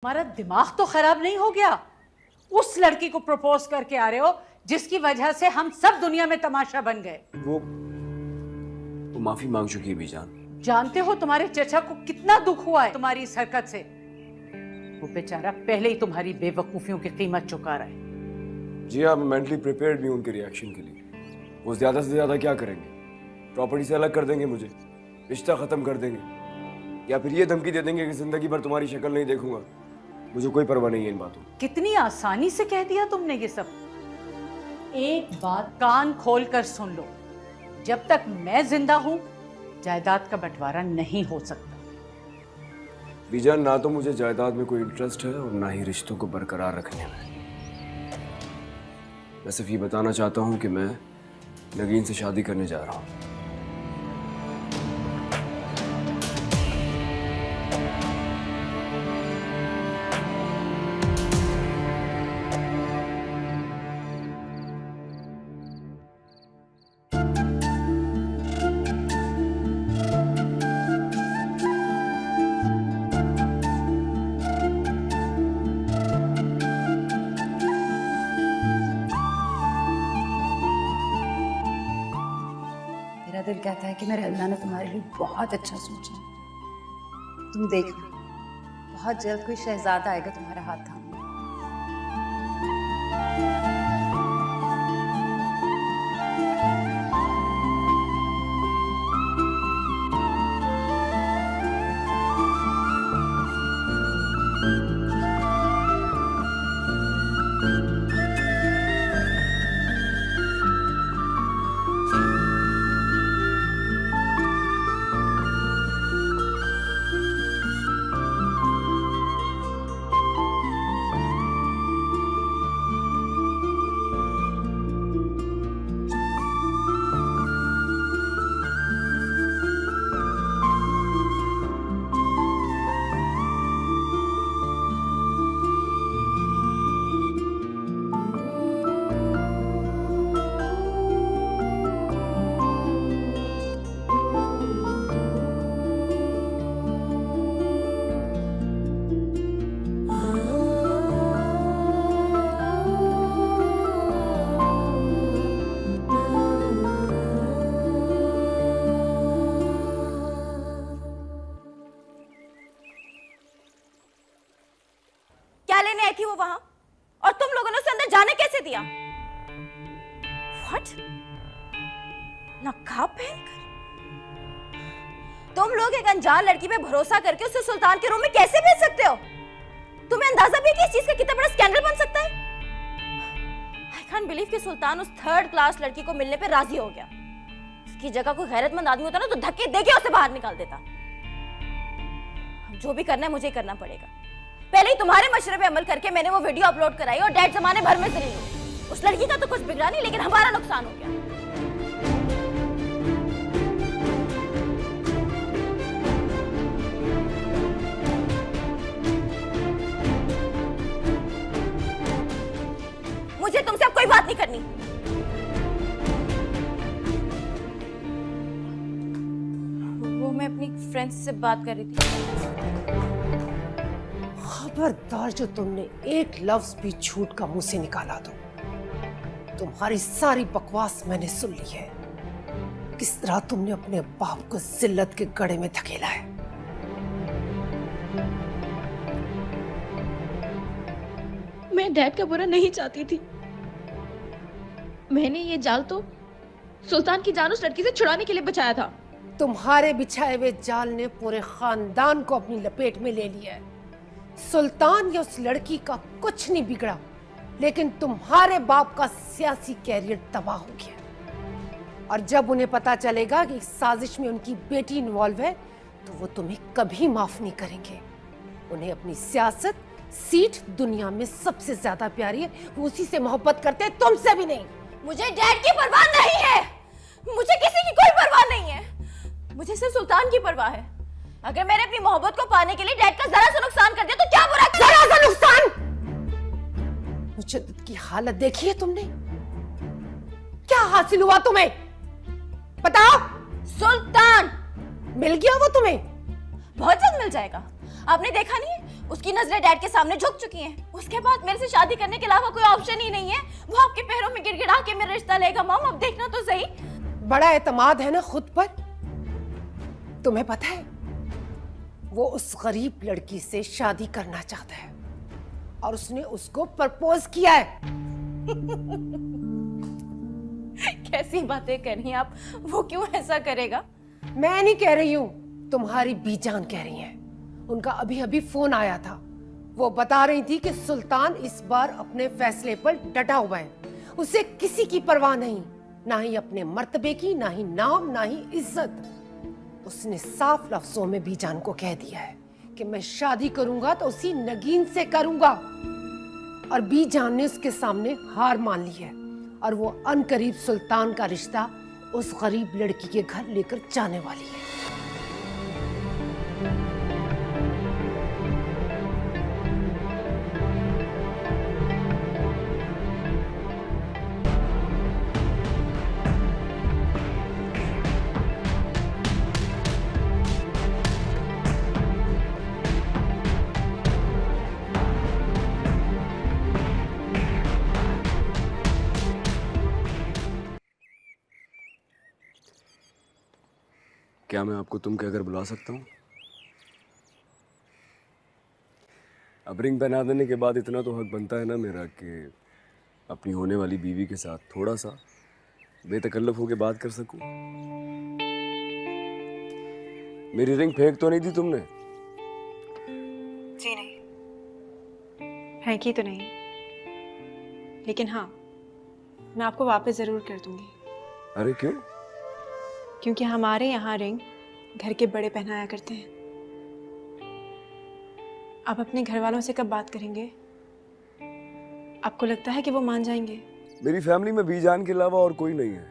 हमारा दिमाग तो खराब नहीं हो गया? उस लड़की को प्रपोज करके आ रहे हो जिसकी वजह से हम सब दुनिया में तमाशा बन गए। वो माफी मांग चुकी है बीजान। जानते हो तुम्हारे चचा को कितना दुख हुआ है तुम्हारी इस हरकत से। वो बेचारा पहले ही तुम्हारी बेवकूफियों की कीमत चुका रहा है। जी हाँ, मैं मेंटली प्रिपेयर्ड भी हूँ उनके रिएक्शन के लिए। वो ज्यादा से ज्यादा क्या करेंगे? प्रॉपर्टी से अलग कर देंगे मुझे, रिश्ता खत्म कर देंगे, या फिर ये धमकी दे देंगे कि जिंदगी भर तुम्हारी शक्ल नहीं देखूंगा। मुझे कोई परवाह नहीं है इन बातों। कितनी आसानी से कह दिया तुमने ये सब। एक बात कान खोल कर सुन लो, जब तक मैं जिंदा हूं जायदाद का बंटवारा नहीं हो सकता। बीजान, ना तो मुझे जायदाद में कोई इंटरेस्ट है और ना ही रिश्तों को बरकरार रखने में। मैं सिर्फ ये बताना चाहता हूँ कि मैं नगीन से शादी करने जा रहा हूँ। मेरा दिल कहता है कि मेरे अल्लाह ने तुम्हारे लिए बहुत अच्छा सोचा है। तुम देखना, बहुत जल्द कोई शहजादा आएगा तुम्हारा हाथ थामने। क्या लेने आई थी वो वहां, और तुम लोगों ने उसे अंदर जाने कैसे दिया? What? नकाब पहनकर तुम लोग एक अनजान लड़की पे भरोसा करके उसे सुल्तान के रूम में कैसे भेज सकते हो? तुम्हें अंदाजा भी है कि इस चीज का कितना बड़ा स्कैंडल बन सकता है? I can't believe कि सुल्तान उस थर्ड क्लास लड़की को मिलने पे राजी हो गया। इसकी जगह कोई गैरतमंद आदमी होता ना तो धक्के देके उसे बाहर निकाल देता। जो भी करना है मुझे करना पड़ेगा। पहले ही तुम्हारे मशवरे पे अमल करके मैंने वो वीडियो अपलोड कराई और डैड जमाने भर में जलील हुई। उस लड़की का तो कुछ बिगड़ा नहीं, लेकिन हमारा नुकसान हो गया। मुझे तुमसे अब कोई बात नहीं करनी। वो मैं अपनी फ्रेंड से बात कर रही थी। खबरदार जो तुमने एक लफ्ज भी झूठ का मुंह से निकाला तो तुम्हारी सारी बकवास मैंने सुन ली है। किस तरह तुमने अपने बाप को जिल्लत के गड़े में धकेला है। मैं डैड का बुरा नहीं चाहती थी। मैंने ये जाल तो सुल्तान की जान उस लड़की से छुड़ाने के लिए बचाया था। तुम्हारे बिछाए हुए जाल ने पूरे खानदान को अपनी लपेट में ले लिया है। सुल्तान या उस लड़की का कुछ नहीं बिगड़ा, लेकिन तुम्हारे बाप का सियासी कैरियर तबाह हो गया। और जब उन्हें पता चलेगा कि इस साजिश में उनकी बेटी इन्वॉल्व है तो वो तुम्हें कभी माफ नहीं करेंगे। उन्हें अपनी सियासत, सीट दुनिया में सबसे ज्यादा प्यारी है। वो उसी से मोहब्बत करते हैं, तुमसे भी नहीं। मुझे डैड की परवाह नहीं है। मुझे किसी की कोई परवाह नहीं है। मुझे सिर्फ सुल्तान की परवाह है। अगर मैंने अपनी मोहब्बत को पाने के लिए डैड का जरा सा नुकसान कर दिया तो क्या बुरा? जरा सा नुकसान? मुजद्दिद की हालत देखी है तुमने? क्या हासिल हुआ तुम्हें? बताओ। सुल्तान मिल गया वो तुम्हें? बहुत जल्द मिल जाएगा। आपने देखा नहीं है, उसकी नजरें डैड के सामने झुक चुकी हैं। उसके बाद मेरे से शादी करने के अलावा कोई ऑप्शन ही नहीं है। वो आपके पैरों में गिड़गिड़ा के मेरा रिश्ता लेगा। मॉम अब देखना तो सही। बड़ा एतमाद है ना खुद पर। तुम्हें पता है वो उस गरीब लड़की से शादी करना चाहता है और उसने उसको प्रपोज किया है। कैसी बातें कर रही हैं आप? वो क्यों ऐसा करेगा? मैं नहीं कह रही हूं, तुम्हारी बीजान कह रही है। उनका अभी अभी फोन आया था। वो बता रही थी कि सुल्तान इस बार अपने फैसले पर डटा हुआ है। उसे किसी की परवाह नहीं, ना ही अपने मर्तबे की, ना ही नाम, ना ही इज्जत। उसने साफ लफ्जों में बीजान को कह दिया है कि मैं शादी करूंगा तो उसी नगीन से करूंगा। और बीजान ने उसके सामने हार मान ली है और वो अनकरीब सुल्तान का रिश्ता उस गरीब लड़की के घर लेकर जाने वाली है। क्या मैं आपको तुम कहकर बुला सकता हूँ? अब रिंग पहना देने के बाद इतना तो हक बनता है ना मेरा कि अपनी होने वाली बीवी के साथ थोड़ा सा बेतकल्लफ होकर बात कर सकूं। मेरी रिंग फेंक तो नहीं दी तुमने? जी नहीं, फेंकी तो नहीं, लेकिन हाँ, मैं आपको वापस ज़रूर कर दूंगी। अरे क्यों? क्योंकि हमारे यहाँ रिंग घर के बड़े पहनाया करते हैं। आप अपने घर वालों से कब बात करेंगे? आपको लगता है कि वो मान जाएंगे? मेरी फैमिली में बीजान के अलावा और कोई नहीं है।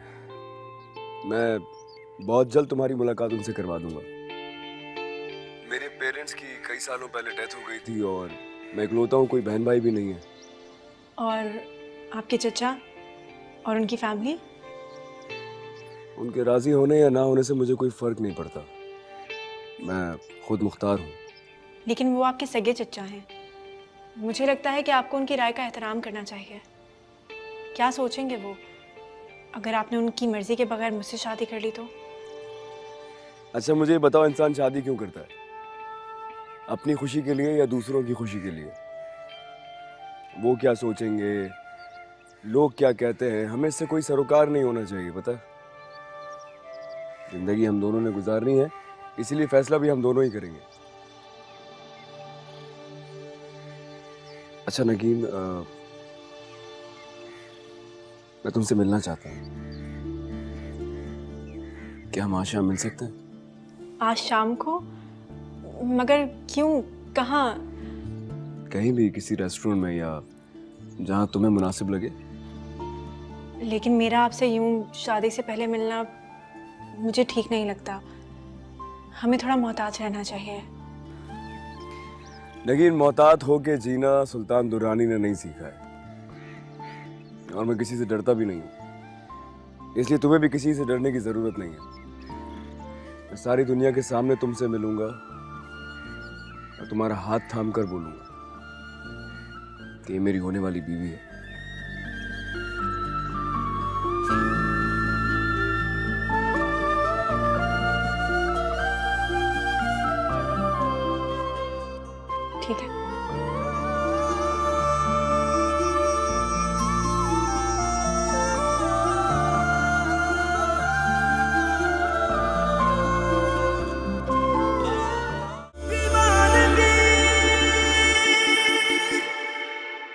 मैं बहुत जल्द तुम्हारी मुलाकात उनसे करवा दूंगा। मेरे पेरेंट्स की कई सालों पहले डेथ हो गई थी और मैं इकलौता हूँ, कोई बहन भाई भी नहीं है। और आपके चचा और उनकी फैमिली? उनके राजी होने या ना होने से मुझे कोई फर्क नहीं पड़ता। मैं खुद मुख्तार हूँ। लेकिन वो आपके सगे चचा हैं। मुझे लगता है कि आपको उनकी राय का एहतराम करना चाहिए। क्या सोचेंगे वो अगर आपने उनकी मर्जी के बगैर मुझसे शादी कर ली तो? अच्छा मुझे ये बताओ, इंसान शादी क्यों करता है? अपनी खुशी के लिए या दूसरों की खुशी के लिए? वो क्या सोचेंगे, लोग क्या कहते हैं, हमें इससे कोई सरोकार नहीं होना चाहिए। पता है, जिंदगी हम दोनों ने गुजारनी है, इसीलिए फैसला भी हम दोनों ही करेंगे। अच्छा नगीन, मैं तुमसे मिलना चाहता हूँ। क्या हम आज शाम मिल सकते हैं? आज शाम को? मगर क्यों, कहाँ? कहीं भी, किसी रेस्टोरेंट में या जहाँ तुम्हें मुनासिब लगे। लेकिन मेरा आपसे यूं शादी से पहले मिलना मुझे ठीक नहीं लगता। हमें थोड़ा मोहताज रहना चाहिए। नगीन, मोहतात होके जीना सुल्तान दुर्रानी ने नहीं सीखा है, और मैं किसी से डरता भी नहीं हूँ, इसलिए तुम्हें भी किसी से डरने की जरूरत नहीं है। मैं सारी दुनिया के सामने तुमसे मिलूंगा और तुम्हारा हाथ थाम कर बोलूंगा कि ये मेरी होने वाली बीवी है।